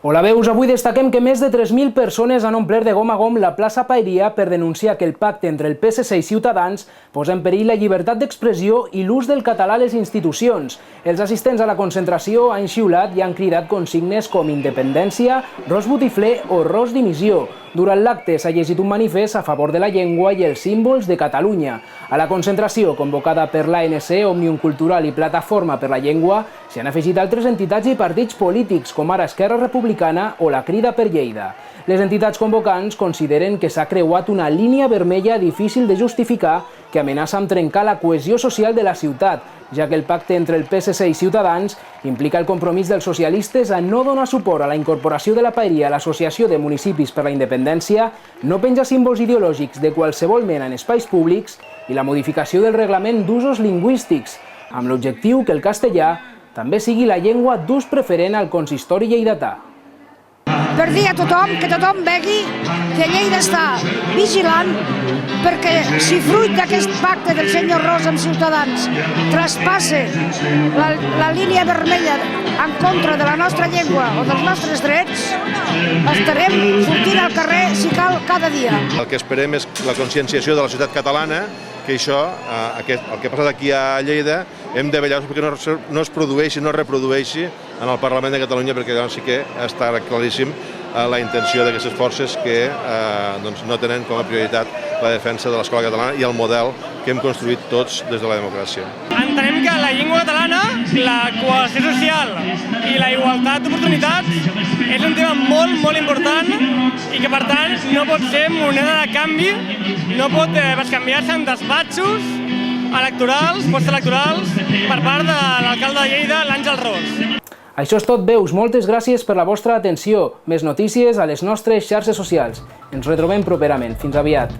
Hola, veus, avui destaquem que més de 3.000 persones han omplert de gom a gom la plaça Paeria per denunciar que el pacte entre el PSC i Ciutadans posa en perill la llibertat d'expressió i l'ús del català a les institucions. Els assistents a la concentració han xiulat i han cridat consignes com independència, ros botifler o ros dimissió. Durant l'acte s'ha llegit un manifest a favor de la llengua i els símbols de Catalunya. A la concentració, convocada per l'ANC, Òmnium Cultural i Plataforma per la Llengua, s'hi han afegit altres entitats i partits polítics, com ara Esquerra Republicana o la Crida per Lleida. Les entitats convocants consideren que s'ha creuat una línia vermella difícil de justificar que amenaça amb trencar la cohesió social de la ciutat, ja que el pacte entre el PSC i Ciutadans implica el compromís dels socialistes a no donar suport a la incorporació de la Paeria a l'Associació de Municipis per la Independència, no penjar símbols ideològics de qualsevol mena en espais públics i la modificació del reglament d'usos lingüístics, amb l'objectiu que el castellà també sigui la llengua d'ús preferent al consistori lleidatà. Per dir a tothom que tothom vegi que Lleida està vigilant perquè si fruit d'aquest pacte del senyor Ros amb Ciutadans traspasse la línia vermella en contra de la nostra llengua o dels nostres drets, estarem sortint al carrer, si cal, cada dia. El que esperem és la conscienciació de la societat catalana, que això, el que ha passat aquí a Lleida, hem de vetllar perquè no es produeixi, no es reprodueixi en el Parlament de Catalunya, perquè llavors sí que està claríssim la intenció d'aquestes forces que no tenen com a prioritat la defensa de l'escola catalana i el model que hem construït tots des de la democràcia. Entenem que la llengua catalana, la cohesió social i la igualtat d'oportunitats és un tema molt important i que per tant no pot ser moneda de canvi, no pot bescanviar-se en despatxos electorals, postelectorals, per part de l'alcalde de Lleida, l'Àngel Ros. Això és tot, veus. Moltes gràcies per la vostra atenció. Més notícies a les nostres xarxes socials. Ens retrobem properament. Fins aviat.